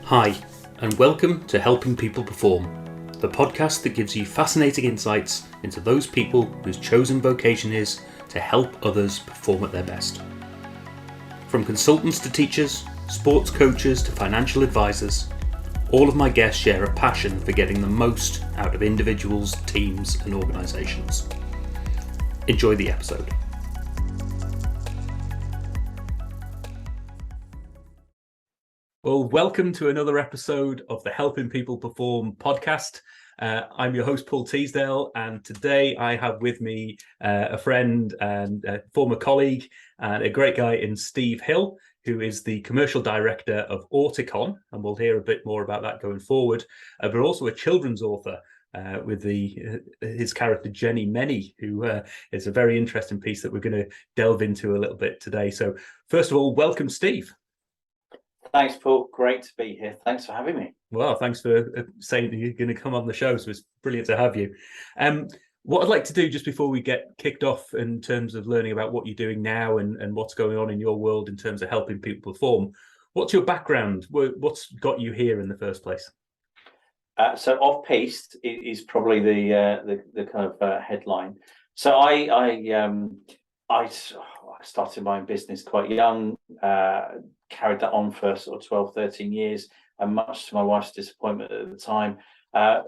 Hi, and welcome to Helping People Perform, the podcast that gives you fascinating insights into those people whose chosen vocation is to help others perform at their best. From consultants to teachers, sports coaches to financial advisors, all of my guests share a passion for getting the most out of individuals, teams, and organisations. Enjoy the episode. Well, welcome to another episode of the Helping People Perform podcast. I'm your host, Paul Teasdale, and today I have with me a friend and a former colleague and a great guy in Steve Hill, who is the commercial director of Autistic, and we'll hear a bit more about that going forward, but also a children's author with his character Jenny Menny, who is a very interesting piece that we're going to delve into a little bit today. So first of all, welcome, Steve. Thanks, Paul. Great to be here. Thanks for having me. Well, thanks for saying that you're going to come on the show. So it's brilliant to have you. What I'd like to do just before we get kicked off in terms of learning about what you're doing now and what's going on in your world in terms of helping people perform, what's your background? What's got you here in the first place? So off-piste is probably the kind of headline. So I started my own business quite young, carried that on for sort of 12, 13 years, and much to my wife's disappointment at the time, kind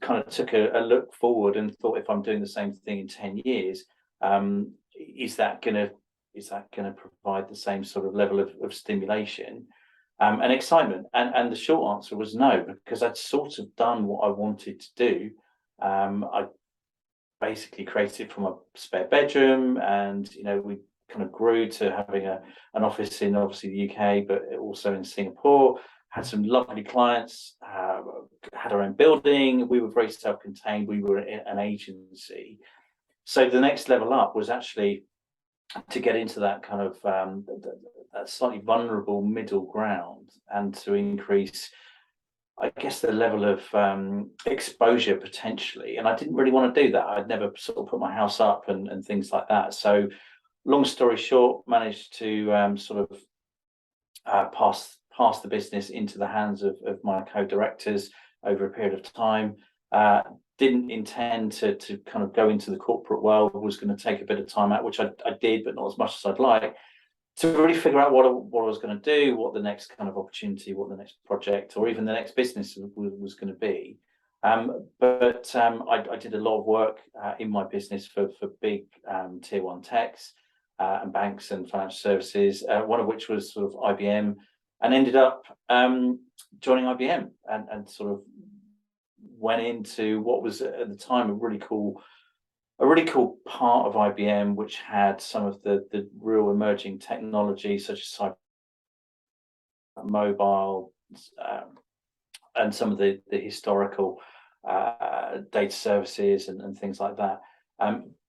of took a look forward and thought, if I'm doing the same thing in 10 years, is that gonna provide the same sort of level of stimulation and excitement? And the short answer was no, because I'd sort of done what I wanted to do. I basically created from a spare bedroom, and we kind of grew to having an office in obviously the UK, but also in Singapore. Had some lovely clients, had our own building. We were very self-contained. We were an agency. So the next level up was actually to get into that kind of that slightly vulnerable middle ground, and to increase, I guess, the level of exposure potentially. And I didn't really want to do that. I'd never sort of put my house up and things like that. So long story short, managed to sort of pass the business into the hands of my co-directors over a period of time. Didn't intend to kind of go into the corporate world. Was going to take a bit of time out, which I did, but not as much as I'd like, to really figure out what I was going to do, what the next kind of opportunity, what the next project, or even the next business was going to be. But I did a lot of work in my business for big tier one techs and banks and financial services, one of which was sort of IBM, and ended up joining IBM and sort of went into what was at the time a really cool part of IBM, which had some of the real emerging technology, such as cyber, mobile, and some of the historical data services and things like that.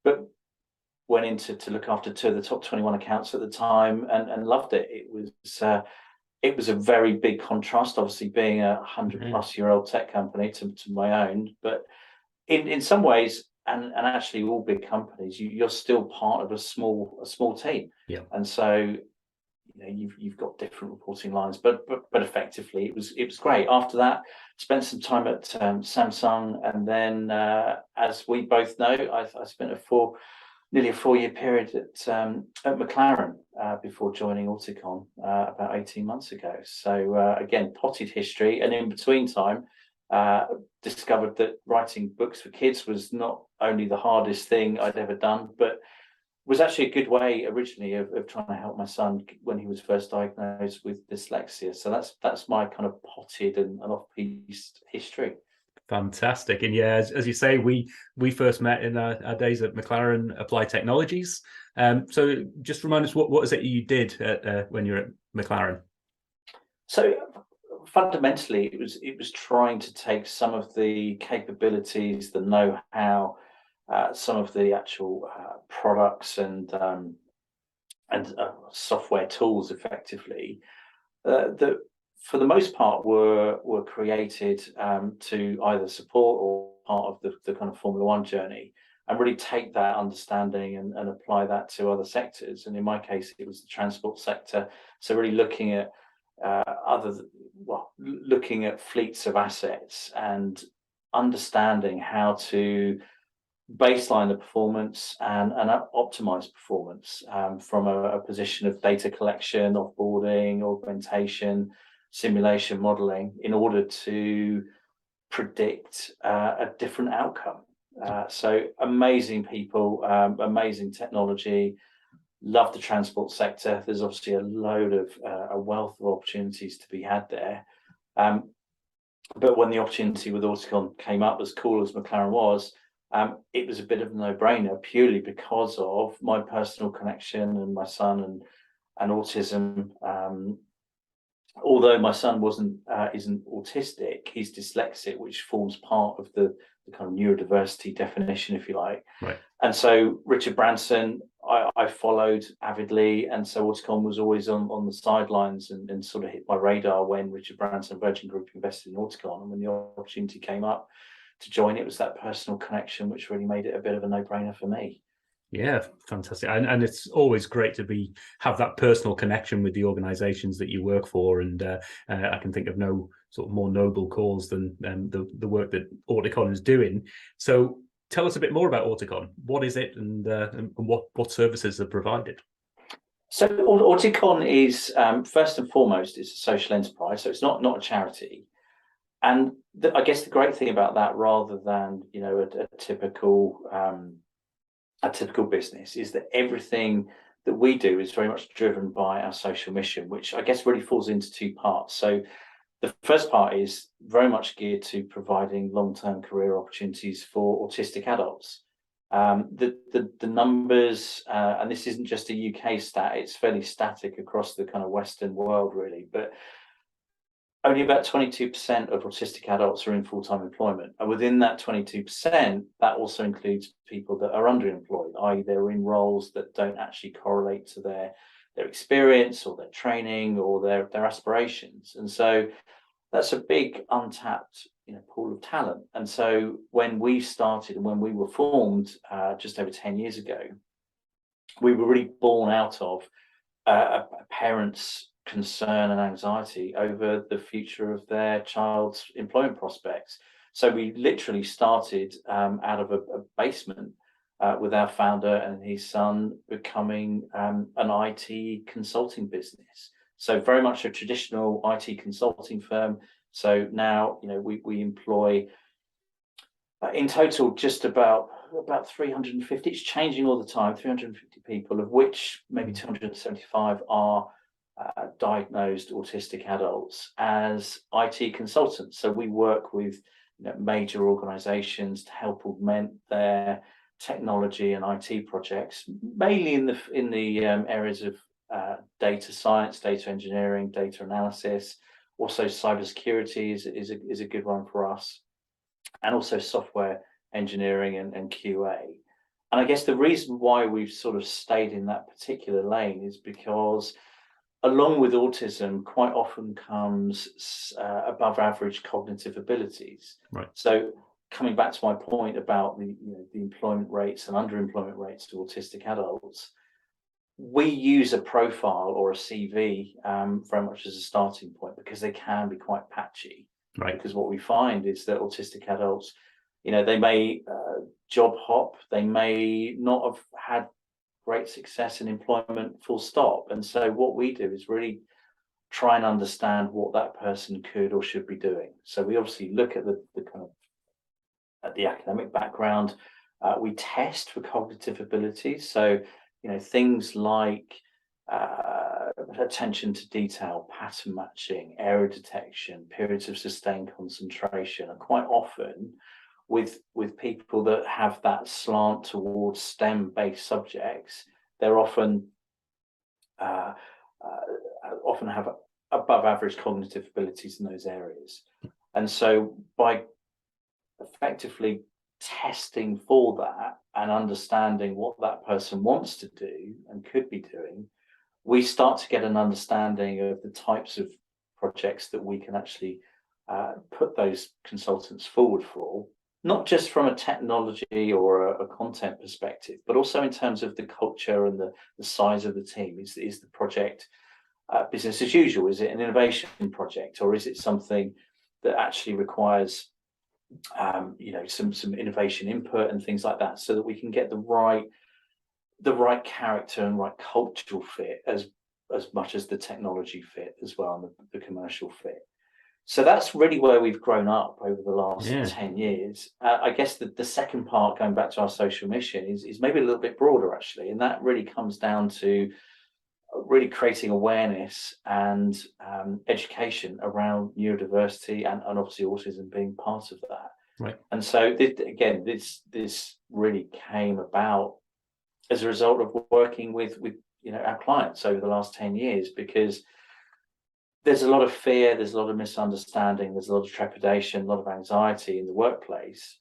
But went into to look after two of the top 21 accounts at the time, and loved it. It was a very big contrast, obviously being a 100-plus-year-old tech company to my own, but in some ways, and actually all big companies, you're still part of a small team. Yeah. And so you've got different reporting lines, but effectively it was great. After that, spent some time at Samsung, and then as we both know, I spent nearly a 4-year period at McLaren before joining Autistic about 18 months ago. So again, potted history, and in between time, discovered that writing books for kids was not only the hardest thing I'd ever done, but was actually a good way originally of trying to help my son when he was first diagnosed with dyslexia. So that's my kind of potted and off-piste history. Fantastic. And yeah, as you say, we first met in our days at McLaren Applied Technologies. So just remind us, what is it you did when you were at McLaren? So fundamentally, it was trying to take some of the capabilities, the know-how, some of the actual products and software tools, effectively, that for the most part were created to either support or part of the kind of Formula One journey, and really take that understanding and apply that to other sectors. And in my case, it was the transport sector. So really looking at looking at fleets of assets and understanding how to baseline the performance and optimize performance from a position of data collection, offboarding, augmentation, simulation modeling in order to predict a different outcome. So amazing people, amazing technology. Love the transport sector. There's obviously a wealth of opportunities to be had there. But when the opportunity with Auticon came up, as cool as McLaren was, it was a bit of a no-brainer purely because of my personal connection and my son and autism. Although my son isn't autistic, he's dyslexic, which forms part of the kind of neurodiversity definition, if you like. Right. And so Richard Branson, I followed avidly, and so Auticon was always on the sidelines and sort of hit my radar when Richard Branson, Virgin Group, invested in Auticon, and when the opportunity came up to join, it was that personal connection which really made it a bit of a no-brainer for me. Yeah, fantastic. And it's always great to have that personal connection with the organizations that you work for. And I can think of no sort of more noble cause than the work that Auticon is doing. So tell us a bit more about Auticon. What is it, and what services are provided? So Auticon is, first and foremost, it's a social enterprise. So it's not a charity. And I guess the great thing about that, rather than a typical business, is that everything that we do is very much driven by our social mission, which I guess really falls into two parts. So the first part is very much geared to providing long-term career opportunities for autistic adults. The numbers, and this isn't just a UK stat, it's fairly static across the kind of Western world, really, but only about 22% of autistic adults are in full-time employment. And within that 22%, that also includes people that are underemployed, i.e. they're in roles that don't actually correlate to their experience or their training or their aspirations. And so that's a big untapped pool of talent. And so when we started and when we were formed just over 10 years ago, we were really born out of a parent's concern and anxiety over the future of their child's employment prospects. So we literally started out of a basement with our founder and his son becoming an IT consulting business. So very much a traditional IT consulting firm. So now we employ in total just about 350. It's changing all the time. 350 people, of which maybe 275 are diagnosed autistic adults as IT consultants. So we work with major organizations to help augment their technology and IT projects, mainly in the areas of data science, data engineering, data analysis. Also cybersecurity is a good one for us, and also software engineering and QA. And I guess the reason why we've sort of stayed in that particular lane is because along with autism, quite often comes above average cognitive abilities. Right. So coming back to my point about the employment rates and underemployment rates to autistic adults, we use a profile or a CV very much as a starting point, because they can be quite patchy. Right. Because what we find is that autistic adults, they may job hop, they may not have had great success in employment, full stop. And so what we do is really try and understand what that person could or should be doing. So we obviously look at the kind of at the academic background. We test for cognitive abilities. So things like attention to detail, pattern matching, error detection, periods of sustained concentration, and quite often with people that have that slant towards STEM-based subjects, they're often have above average cognitive abilities in those areas. And so by effectively testing for that and understanding what that person wants to do and could be doing, we start to get an understanding of the types of projects that we can actually put those consultants forward for, not just from a technology or a content perspective, but also in terms of the culture and the size of the team. Is the project business as usual? Is it an innovation project, or is it something that actually requires some innovation input and things like that, so that we can get the right character and right cultural fit as much as the technology fit as well, and the commercial fit. So that's really where we've grown up over the last 10 years. I guess the second part, going back to our social mission, is maybe a little bit broader, actually. And that really comes down to really creating awareness and education around neurodiversity and obviously autism being part of that. Right. And so, this really came about as a result of working with our clients over the last 10 years, because there's a lot of fear, there's a lot of misunderstanding, there's a lot of trepidation, a lot of anxiety in the workplace.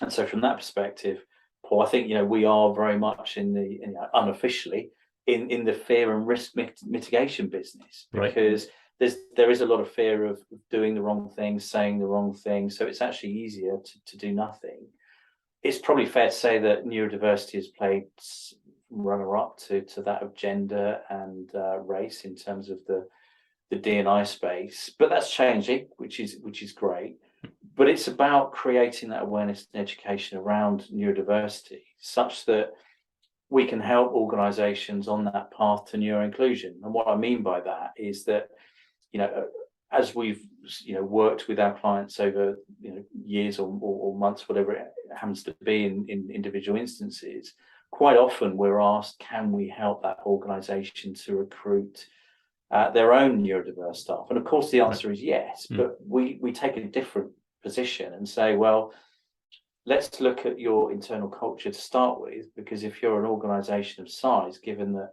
And so from that perspective, Paul, I think we are very much unofficially in the fear and risk mitigation business, because there is a lot of fear of doing the wrong thing, saying the wrong thing. So it's actually easier to do nothing. It's probably fair to say that neurodiversity has played runner-up to that of gender and race in terms of the D&I space, but that's changing, which is great. But it's about creating that awareness and education around neurodiversity, such that we can help organisations on that path to neuroinclusion. And what I mean by that is that, as we've worked with our clients over years or months, whatever it happens to be in individual instances, quite often we're asked, can we help that organisation to recruit their own neurodiverse staff? And of course the answer is yes, but we take a different position and say, well, let's look at your internal culture to start with, because if you're an organisation of size, given that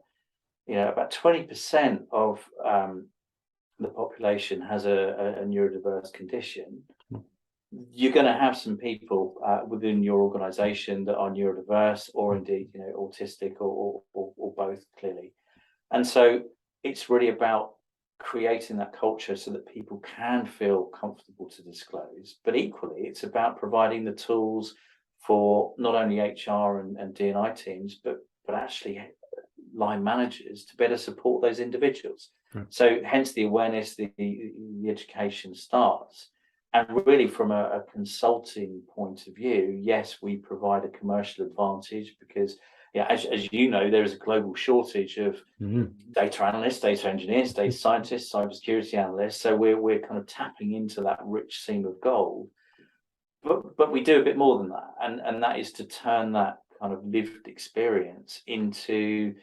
about 20% of the population has a neurodiverse condition, you're going to have some people within your organisation that are neurodiverse, or indeed autistic, or both, clearly. And so it's really about creating that culture so that people can feel comfortable to disclose, but equally it's about providing the tools for not only HR and D&I teams, but actually line managers to better support those individuals. So hence the awareness, the education starts. And really from a consulting point of view, yes, we provide a commercial advantage, because as you know, there is a global shortage of data analysts, data engineers, data scientists, cybersecurity analysts. So we're kind of tapping into that rich seam of gold. But we do a bit more than that, and that is to turn that kind of lived experience into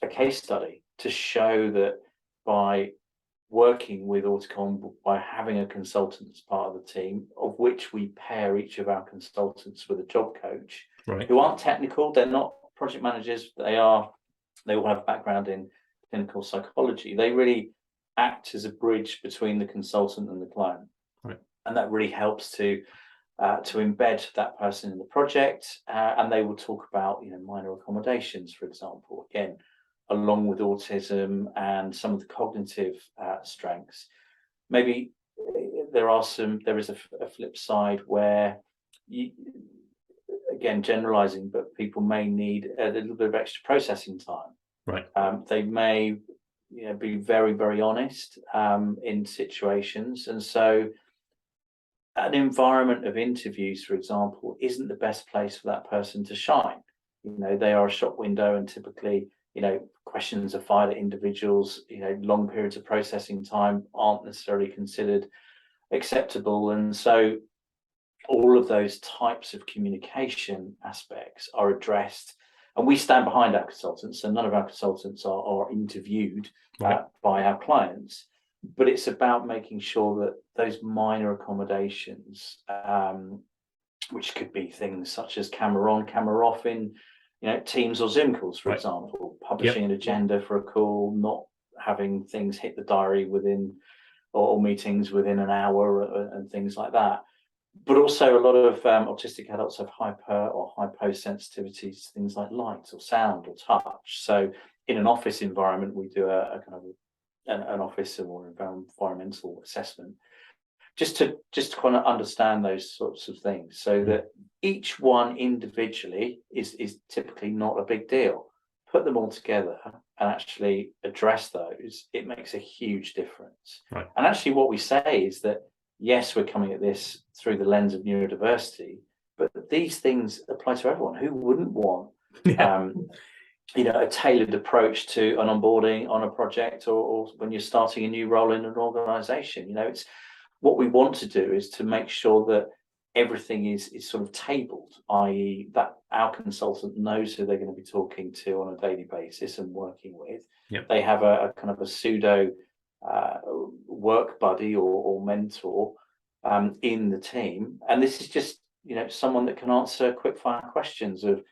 a case study, to show that by working with Auticon, by having a consultant as part of the team, of which we pair each of our consultants with a job coach, who aren't technical, they're not project managers, they all have a background in clinical psychology. They really act as a bridge between the consultant and the client, and that really helps to embed that person in the project, and they will talk about minor accommodations, for example, again along with autism and some of the cognitive strengths. Maybe there is a flip side where again, generalizing, but people may need a little bit of extra processing time. They may be very, very honest in situations, and so an environment of interviews, for example, isn't the best place for that person to shine. They are a shop window, and typically questions are fired at individuals. Long periods of processing time aren't necessarily considered acceptable, and so all of those types of communication aspects are addressed, and we stand behind our consultants. So none of our consultants are interviewed by our clients, but it's about making sure that those minor accommodations, which could be things such as camera on, camera off in Teams or Zoom calls, for example, publishing an agenda for a call, not having things hit the diary within, or meetings within an hour, and things like that. But also a lot of autistic adults have hyper or hypo sensitivities to things like light or sound or touch. So in an office environment, we do a kind of an office or environmental assessment, just to kind of understand those sorts of things, so that each one individually is typically not a big deal. Put them all together, and actually address those, it makes a huge difference. Right. And actually what we say is that, yes, we're coming at this through the lens of neurodiversity, but these things apply to everyone. Who wouldn't want a tailored approach to an onboarding on a project, or when you're starting a new role in an organization? It's what we want to do is to make sure that everything is sort of tabled, i.e. that our consultant knows who they're going to be talking to on a daily basis and working with. Yep. They have a kind of a pseudo work buddy or mentor in the team, and this is just someone that can answer quick fire questions of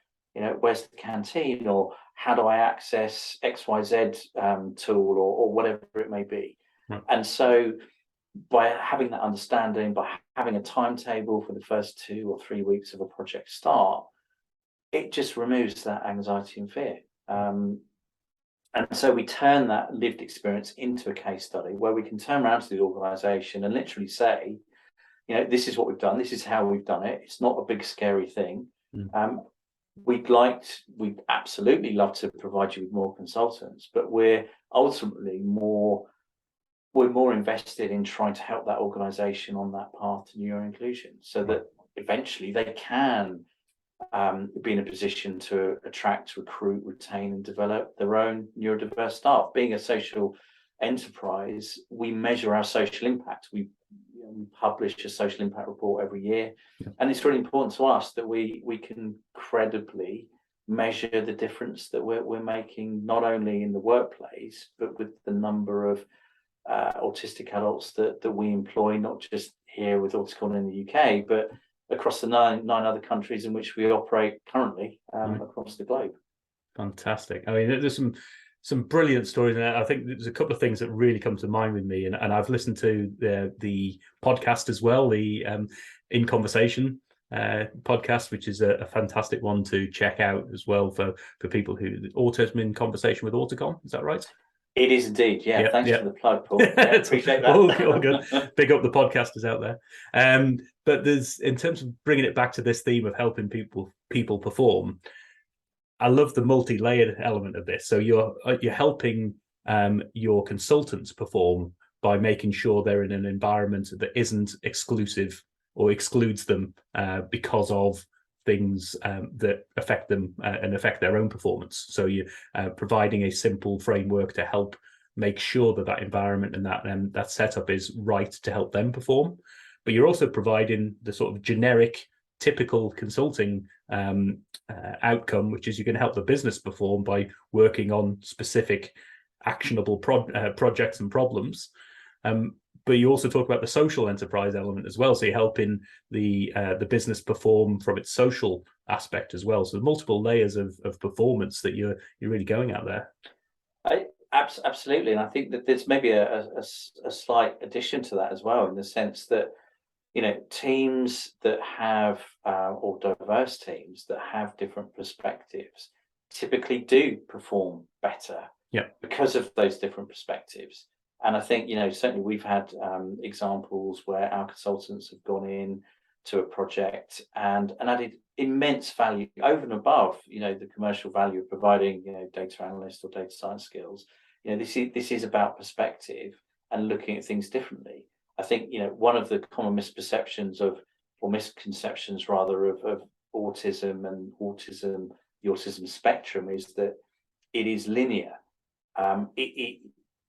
where's the canteen, or how do I access XYZ tool, or whatever it may be. Right. And so by having that understanding, by having a timetable for the first 2 or 3 weeks of a project start, it just removes that anxiety and fear. And so we turn that lived experience into a case study where we can turn around to the organization and literally say, this is what we've done, this is how we've done it. It's not a big scary thing. We'd absolutely love to provide you with more consultants, but we're ultimately more invested in trying to help that organization on that path to neuro inclusion, so that eventually they can be in a position to attract, recruit, retain, and develop their own neurodiverse staff. Being a social enterprise, we measure our social impact. We publish a social impact report every year, and it's really important to us that we can credibly measure the difference that we're making, not only in the workplace, but with the number of autistic adults that we employ, not just here with Autistic in the UK, but across the nine other countries in which we operate currently across the globe. Fantastic. I mean, there's some brilliant stories in there. I think there's a couple of things that really come to mind with me, and I've listened to the podcast as well, the In Conversation podcast, which is a fantastic one to check out as well for people who Autism in Conversation with Auticon. Is that right? It is indeed. Yeah. Thanks for the plug, Paul. Appreciate that. all good. Big up the podcasters out there. But there's, in terms of bringing it back to this theme of helping people perform, I love the multi-layered element of this. So you're helping your consultants perform by making sure they're in an environment that isn't exclusive or excludes them because of things that affect them and affect their own performance. So you're providing a simple framework to help make sure that environment and that setup is right to help them perform. But you're also providing the sort of generic, typical consulting outcome, which is you're going to help the business perform by working on specific actionable projects and problems. But you also talk about the social enterprise element as well. So you're helping the business perform from its social aspect as well. So multiple layers of performance that you're really going at there. Absolutely, and I think that there's maybe a slight addition to that as well, in the sense that teams that have or diverse teams that have different perspectives typically do perform better because of those different perspectives. And I think certainly we've had examples where our consultants have gone in to a project and added immense value over and above the commercial value of providing data analyst or data science skills. This is about perspective and looking at things differently. I think one of the common misconceptions of autism and the autism spectrum is that it is linear.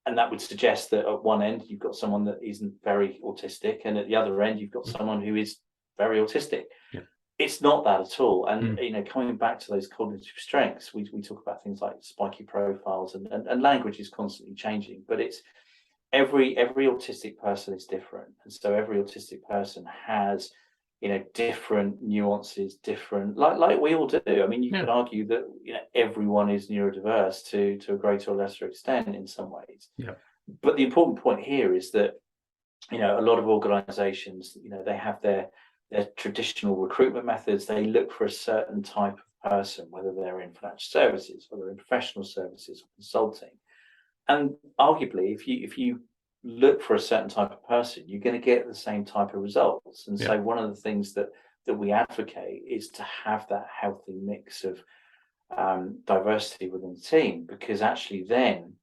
And that would suggest that at one end you've got someone that isn't very autistic, and at the other end you've got someone who is very autistic. It's not that at all. And coming back to those cognitive strengths, we talk about things like spiky profiles, and language is constantly changing, but it's every autistic person is different, and so every autistic person has different nuances, different like we all do. I mean, you could argue that everyone is neurodiverse to a greater or lesser extent in some ways. But the important point here is that a lot of organizations, they have their traditional recruitment methods. They look for a certain type of person, whether they're in financial services, whether they're in professional services or consulting. And arguably, if you look for a certain type of person, you're going to get the same type of results. And so one of the things that we advocate is to have that healthy mix of diversity within the team, because actually then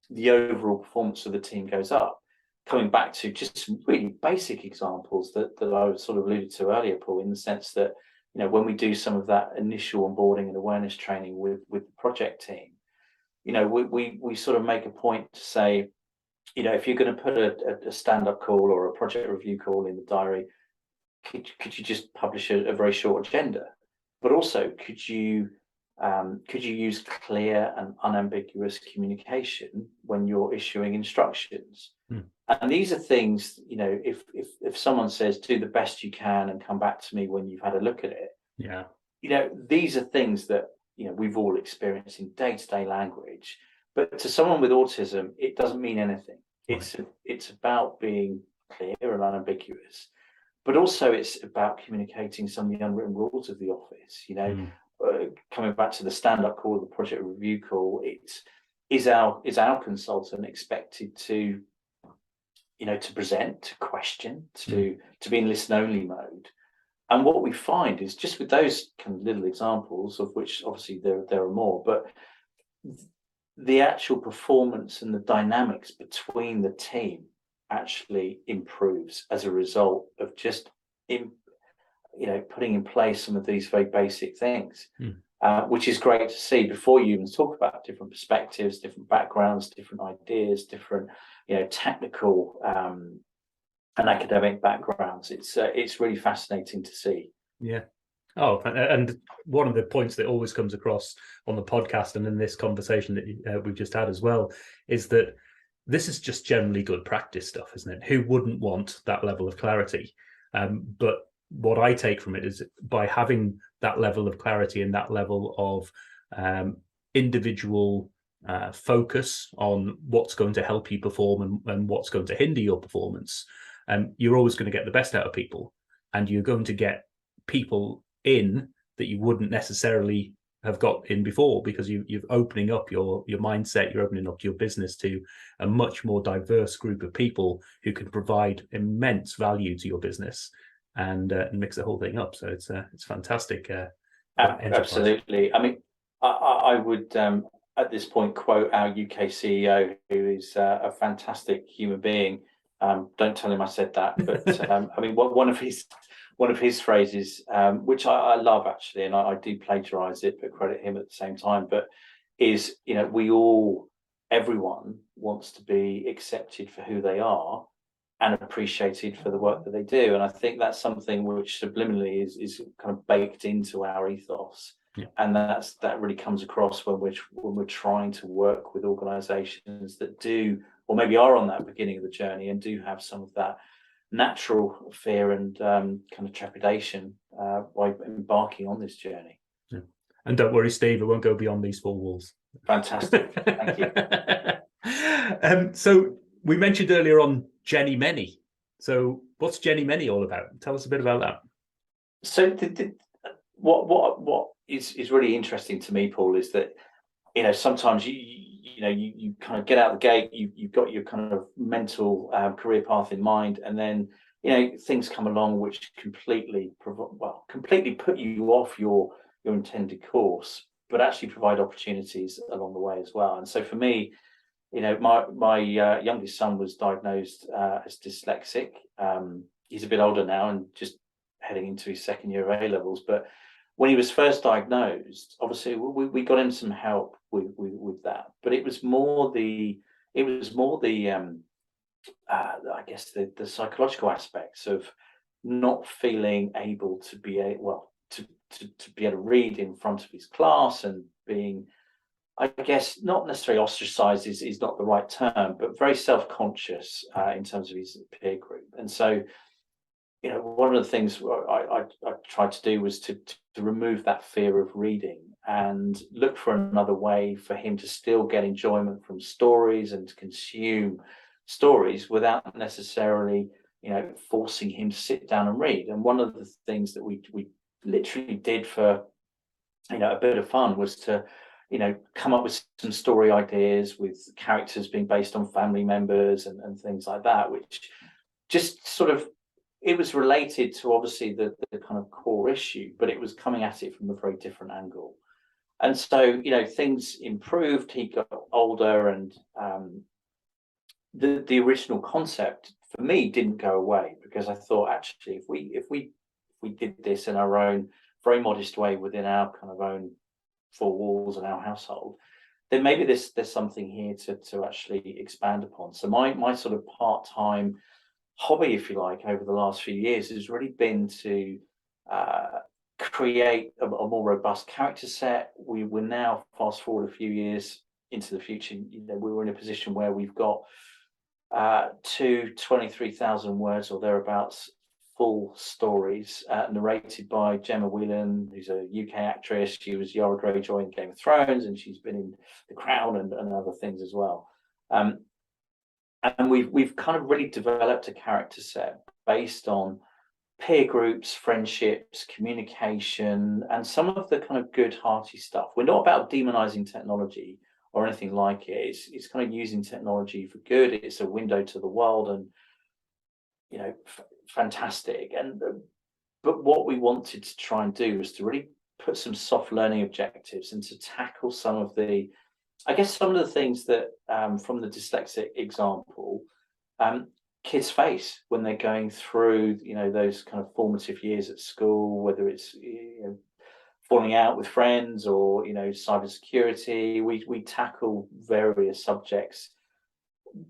the overall performance of the team goes up. Coming back to just some really basic examples that I sort of alluded to earlier, Paul, in the sense that, you know, when we do some of that initial onboarding and awareness training with the project team, you know, we sort of make a point to say, you know, if you're going to put a stand-up call or a project review call in the diary, could you just publish a very short agenda? But also, could you use clear and unambiguous communication when you're issuing instructions? And these are things, you know, if someone says, do the best you can and come back to me when you've had a look at it, Yeah, you know, these are things that, you know, we've all experienced in day-to-day language. But to someone with autism, it doesn't mean anything. right. It's about being clear and unambiguous, but also it's about communicating some of the unwritten rules of the office. You know, coming back to the stand-up call, the project review call, is our consultant expected to, you know, to present, to question, to be in listen-only mode? And what we find is, just with those kind of little examples, of which obviously there are more, but the actual performance and the dynamics between the team actually improves as a result of just putting in place some of these very basic things, which is great to see before you even talk about different perspectives, different backgrounds, different ideas, different, you know, technical and academic backgrounds. It's really fascinating to see. Yeah. Oh, and one of the points that always comes across on the podcast and in this conversation that we've just had as well is that this is just generally good practice stuff, isn't it? Who wouldn't want that level of clarity? But what I take from it is, by having that level of clarity and that level of individual focus on what's going to help you perform and what's going to hinder your performance, you're always going to get the best out of people, and you're going to get people in that you wouldn't necessarily have got in before, because you're opening up your mindset, you're opening up your business to a much more diverse group of people who can provide immense value to your business and mix the whole thing up. So it's fantastic. Absolutely. I mean, I would at this point quote our UK CEO, who is a fantastic human being. Don't tell him I said that, but I mean, one of his phrases, which I love actually, and I do plagiarize it, but credit him at the same time, but is, you know, everyone wants to be accepted for who they are and appreciated for the work that they do. And I think that's something which subliminally is kind of baked into our ethos. Yeah. And that really comes across when we're trying to work with organizations that do, or maybe are on that beginning of the journey and do have some of that natural fear and kind of trepidation by embarking on this journey. Yeah. And don't worry, Steve, it won't go beyond these four walls. Fantastic. Thank you. So we mentioned earlier on Jenny Many. So what's Jenny Many all about? Tell us a bit about that. So what is really interesting to me, Paul, is that, you know, sometimes you kind of get out the gate, you've got your kind of mental career path in mind, and then, you know, things come along which completely put you off your intended course, but actually provide opportunities along the way as well. And so for me, you know, my youngest son was diagnosed as dyslexic. He's a bit older now and just heading into his second year of A-levels, but when he was first diagnosed, obviously we got him some help with that, but it was more the I guess the psychological aspects of not feeling able to be to be able to read in front of his class, and being, I guess, not necessarily ostracized is not the right term, but very self-conscious in terms of his peer group. And so, you know, one of the things I tried to do was to remove that fear of reading and look for another way for him to still get enjoyment from stories and to consume stories without necessarily, you know, forcing him to sit down and read. And one of the things that we literally did for, you know, a bit of fun was to, you know, come up with some story ideas with characters being based on family members and things like that, which just sort of, it was related to obviously the kind of core issue, but it was coming at it from a very different angle. And so, things improved. He got older, and the original concept for me didn't go away, because I thought, actually, if we did this in our own very modest way within our kind of own four walls and our household, then maybe there's something here to actually expand upon. So my sort of part-time hobby, if you like, over the last few years has really been to create a more robust character set. We're now, fast forward a few years into the future, we were in a position where we've got 23,000 words or thereabouts full stories, narrated by Gemma Whelan, who's a UK actress. She was Yara Greyjoy in Game of Thrones, and she's been in The Crown and other things as well. And we've kind of really developed a character set based on peer groups, friendships, communication, and some of the kind of good, hearty stuff. We're not about demonizing technology or anything like it. It's kind of using technology for good. It's a window to the world, and fantastic. But what we wanted to try and do was to really put some soft learning objectives and to tackle some of the things that, from the dyslexic example, kids face when they're going through those kind of formative years at school, whether it's falling out with friends or cybersecurity. We tackle various subjects,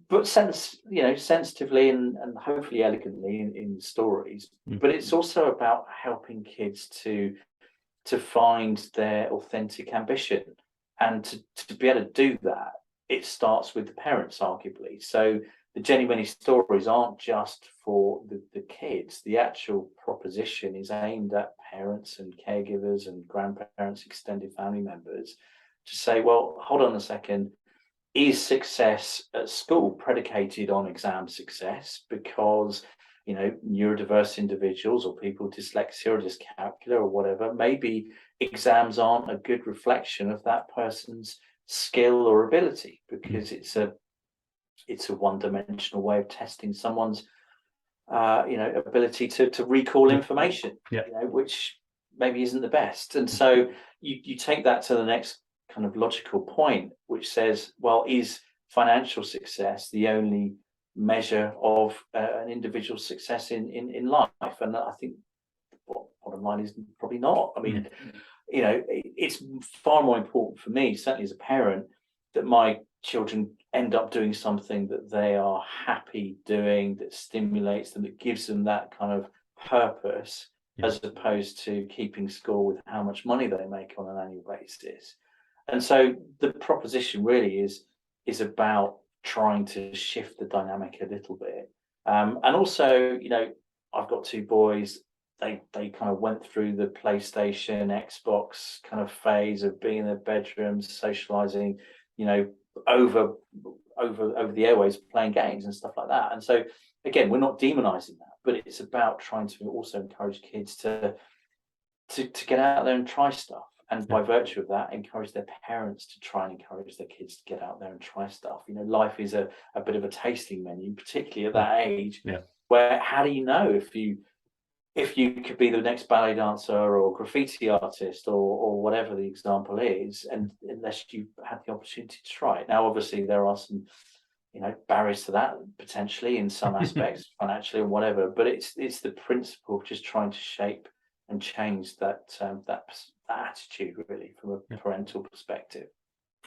but sensitively and hopefully elegantly in stories. But it's also about helping kids to find their authentic ambition, and to be able to do that, it starts with the parents, arguably. So the Jenny Many stories aren't just for the kids. The actual proposition is aimed at parents and caregivers and grandparents, extended family members, to say, well, hold on a second. Is success at school predicated on exam success? Because neurodiverse individuals or people with dyslexia or dyscalculia or whatever, maybe exams aren't a good reflection of that person's skill or ability, because it's a one-dimensional way of testing someone's ability to recall information, which maybe isn't the best. And so you take that to the next kind of logical point, which says, well, is financial success the only measure of an individual's success in life? And I think bottom line is probably not. I mean, it's far more important for me, certainly as a parent, that my children end up doing something that they are happy doing, that stimulates them, that gives them that kind of purpose, as opposed to keeping score with how much money they make on an annual basis. And so the proposition really is about trying to shift the dynamic a little bit. And also, I've got two boys. They kind of went through the PlayStation, Xbox kind of phase of being in their bedrooms, socializing, over the airways, playing games and stuff like that. And so, again, we're not demonizing that, but it's about trying to also encourage kids to get out there and try stuff. And by virtue of that, encourage their parents to try and encourage their kids to get out there and try stuff. Life is a bit of a tasting menu, particularly at that age, where how do you know if you could be the next ballet dancer or graffiti artist or whatever the example is, and unless you had the opportunity to try it. Now, obviously, there are some barriers to that potentially in some aspects, financially and whatever. But it's the principle of just trying to shape and change that attitude, really, from a parental perspective.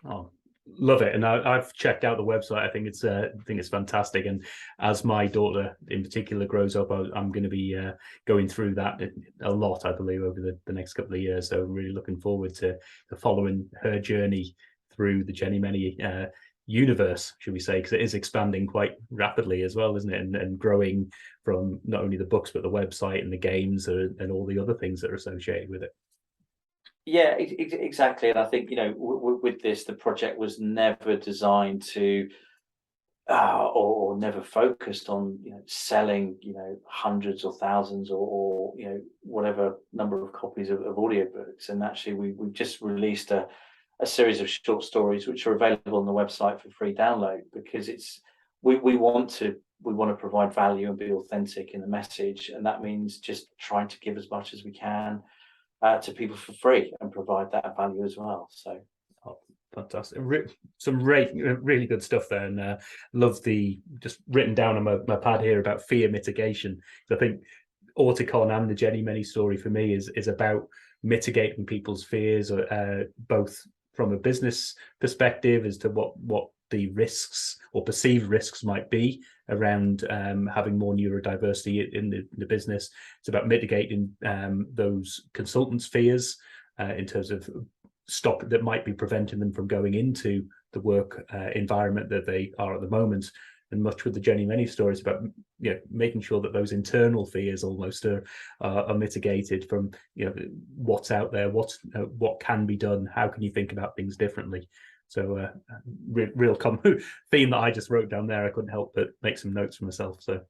Oh, love it. And I've checked out the website. I think it's fantastic. And as my daughter in particular grows up, I'm going to be going through that a lot, I believe, over the next couple of years. So really looking forward to following her journey through the Jenny Many universe, should we say, because it is expanding quite rapidly as well, isn't it? And growing from not only the books but the website and the games and all the other things that are associated with it. Yeah, exactly. And I think with this, the project was never designed to or never focused on selling hundreds or thousands or whatever number of copies of audiobooks. And actually we've just released a series of short stories which are available on the website for free download, because we want to provide value and be authentic in the message, and that means just trying to give as much as we can. to people for free and provide that value as well. So. Oh, fantastic. Some really good stuff there, and love the just written down on my pad here about fear mitigation. I think Auticon and the Jenny Many story for me is about mitigating people's fears, both from a business perspective as to what the risks or perceived risks might be around having more neurodiversity in the business. It's about mitigating those consultants' fears in terms of that might be preventing them from going into the work environment that they are at the moment. And much with the Jenny Many stories about making sure that those internal fears almost are mitigated from what's out there, what can be done, how can you think about things differently. So real common theme that I just wrote down there. I couldn't help but make some notes for myself. So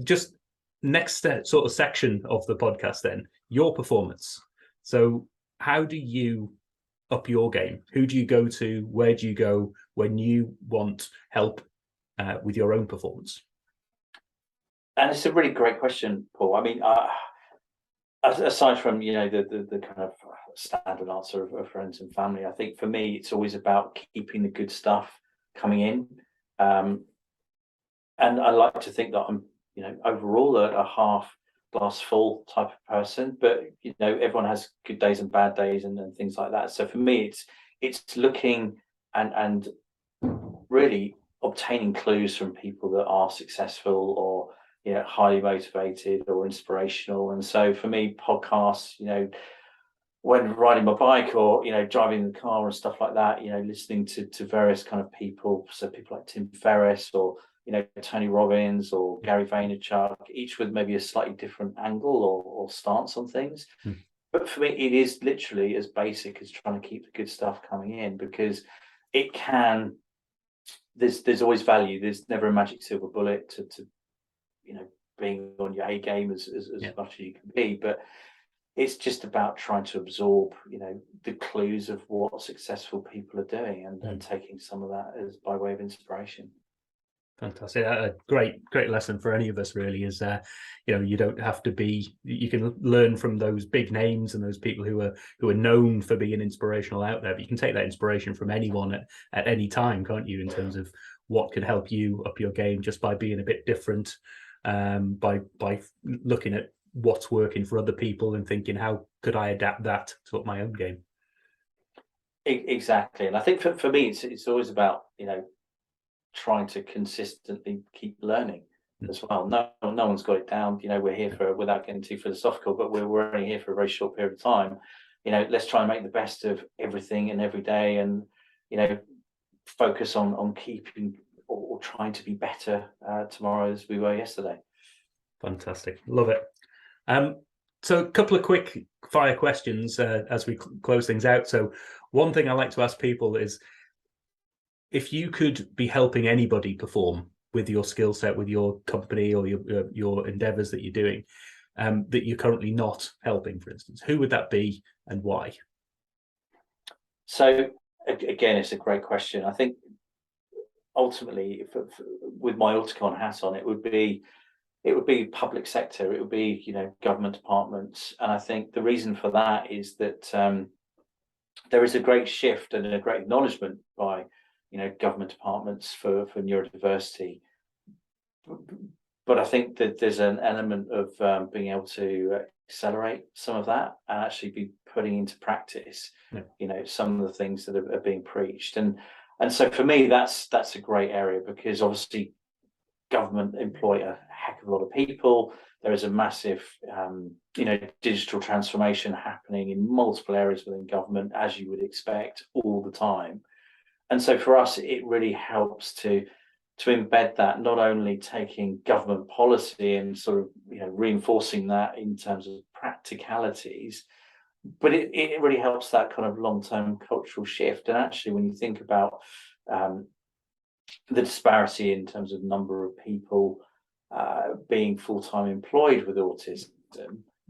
just next sort of section of the podcast then, your performance. So how do you up your game? Who do you go to? Where do you go when you want help with your own performance? And it's a really great question, Paul. I mean, aside from the kind of standard answer of friends and family, I think for me it's always about keeping the good stuff coming in, and I like to think that I'm overall a half glass full type of person, but everyone has good days and bad days and things like that. So for me it's looking and really obtaining clues from people that are successful or highly motivated or inspirational. And so for me, podcasts, when riding my bike or driving the car and stuff like that, listening to various kind of people, so people like Tim Ferriss or Tony Robbins or Gary Vaynerchuk, each with maybe a slightly different angle or stance on things. But for me, it is literally as basic as trying to keep the good stuff coming in, because it can. There's always value. There's never a magic silver bullet to being on your A game as much as you can be, but it's just about trying to absorb the clues of what successful people are doing and taking some of that as by way of inspiration. Fantastic. A great lesson for any of us really is you don't have to be, you can learn from those big names and those people who are known for being inspirational out there, but you can take that inspiration from anyone at any time, can't you, in terms of what can help you up your game just by being a bit different, by looking at what's working for other people and thinking, how could I adapt that to my own game? Exactly. And I think for me it's always about trying to consistently keep learning as well. No one's got it down. We're here for, without getting too philosophical, but we're only here for a very short period of time. Let's try and make the best of everything and every day, and focus on keeping or trying to be better tomorrow as we were yesterday. Fantastic, love it. So a couple of quick fire questions as we close things out. So one thing I like to ask people is, if you could be helping anybody perform with your skill set, with your company or your endeavors that you're doing, that you're currently not helping, for instance, who would that be and why? So again, it's a great question. I think ultimately, with my Auticon hat on, it would be public sector. It would be government departments, and I think the reason for that is that there is a great shift and a great acknowledgement by government departments for neurodiversity, but I think that there's an element of being able to accelerate some of that and actually be putting into practice some of the things that are being preached, and so for me that's a great area, because obviously government employ a heck of a lot of people. There is a massive digital transformation happening in multiple areas within government, as you would expect, all the time. And so for us, it really helps to embed that, not only taking government policy and sort of reinforcing that in terms of practicalities, but it really helps that kind of long-term cultural shift. And actually, when you think about the disparity in terms of number of people being full-time employed with autism,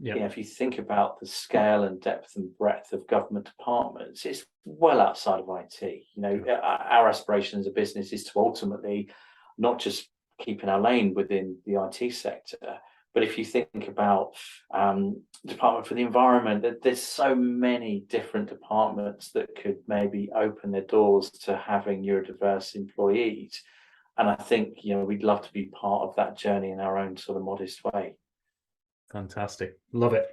if you think about the scale and depth and breadth of government departments, it's well outside of IT. Our aspiration as a business is to ultimately not just keep in our lane within the IT sector, But if you think about Department for the Environment, there's so many different departments that could maybe open their doors to having neurodiverse employees. And I think, we'd love to be part of that journey in our own sort of modest way. Fantastic. Love it.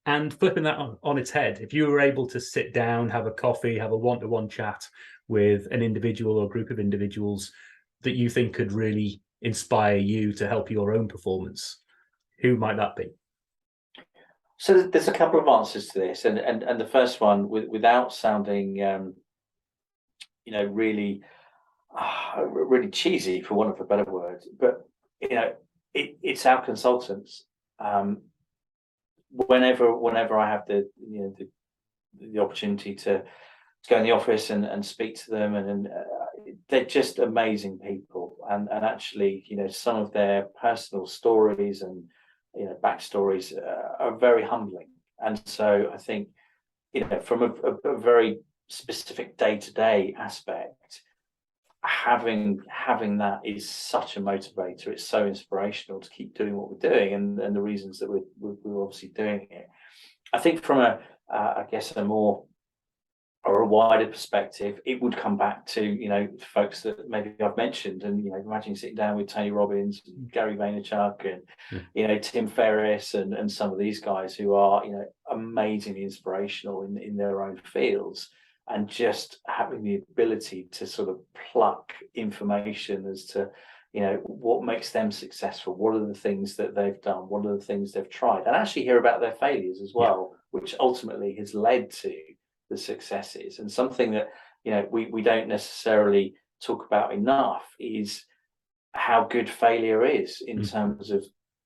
And flipping that on its head, if you were able to sit down, have a coffee, have a one-to-one chat with an individual or group of individuals that you think could really inspire you to help your own performance, who might that be? So there's a couple of answers to this, and the first one, without sounding, really cheesy, for want of a better word, but it's our consultants. Whenever I have the opportunity to go in the office and speak to them, and they're just amazing people, and actually, some of their personal stories and backstories are very humbling. And so I think, from a very specific day-to-day aspect, having that is such a motivator. It's so inspirational to keep doing what we're doing, and the reasons that we're obviously doing it. I think from a more or a wider perspective, it would come back to folks that maybe I've mentioned, and imagine sitting down with Tony Robbins, Gary Vaynerchuk, and Tim Ferriss, and some of these guys who are amazingly inspirational in their own fields, and just having the ability to sort of pluck information as to what makes them successful, what are the things that they've done, what are the things they've tried, and actually hear about their failures as well, which ultimately has led to the successes. And something that we don't necessarily talk about enough is how good failure is in terms of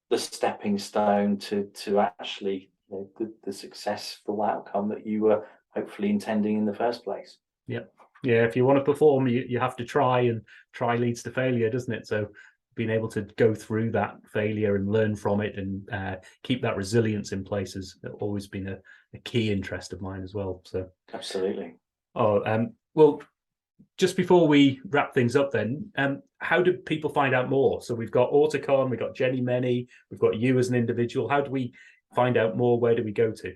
the stepping stone to actually the successful outcome that you were hopefully intending in the first place. Yeah, if you want to perform, you have to try, and try leads to failure, doesn't it? So being able to go through that failure and learn from it, and keep that resilience in place has always been a key interest of mine as well. So absolutely. Well, just before we wrap things up then, how do people find out more? So we've got Auticon, we've got Jenny Many, we've got you as an individual. How do we find out more? Where do we go to?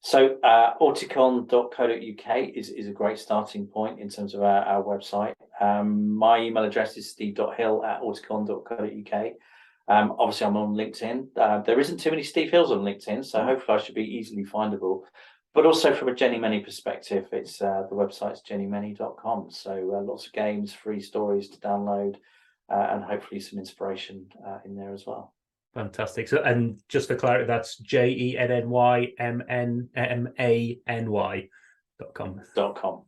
So auticon.co.uk is a great starting point in terms of our website. My email address is steve.hill@auticon.co.uk. Obviously, I'm on LinkedIn. There isn't too many Steve Hills on LinkedIn, so hopefully I should be easily findable. But also from a Jenny Many perspective, it's the website's jennymany.com. So lots of games, free stories to download, and hopefully some inspiration in there as well. Fantastic. So, and just for clarity, that's JENNYMNMANY.com.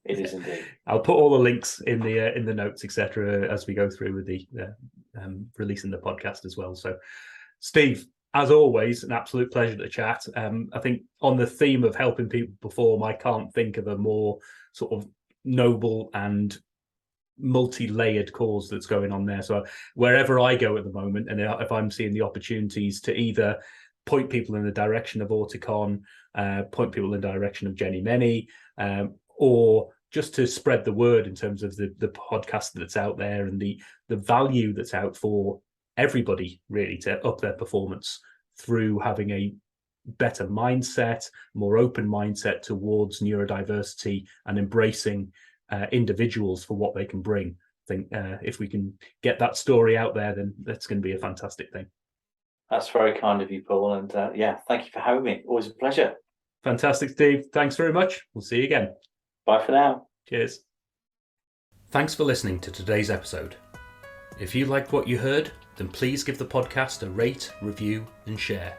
It is indeed. I'll put all the links in the notes, etc., as we go through with the releasing the podcast as well. So, Steve, as always, an absolute pleasure to chat. I think on the theme of helping people perform, I can't think of a more sort of noble and multi-layered cause that's going on there. So wherever I go at the moment, and if I'm seeing the opportunities to either point people in the direction of Auticon, point people in the direction of Jenny Many, or just to spread the word in terms of the podcast that's out there, and the value that's out for everybody really to up their performance through having a better mindset, more open mindset towards neurodiversity, and embracing individuals for what they can bring. I think if we can get that story out there, then that's going to be a fantastic thing. That's very kind of you, Paul. And thank you for having me. Always a pleasure. Fantastic, Steve. Thanks very much. We'll see you again. Bye for now. Cheers. Thanks for listening to today's episode. If you liked what you heard, then please give the podcast a rate, review, and share.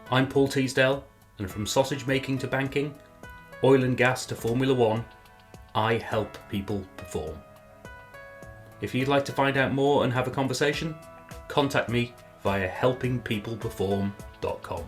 I'm Paul Teasdale, and from sausage making to banking, oil and gas to Formula One, I help people perform. If you'd like to find out more and have a conversation, contact me via helpingpeopleperform.com.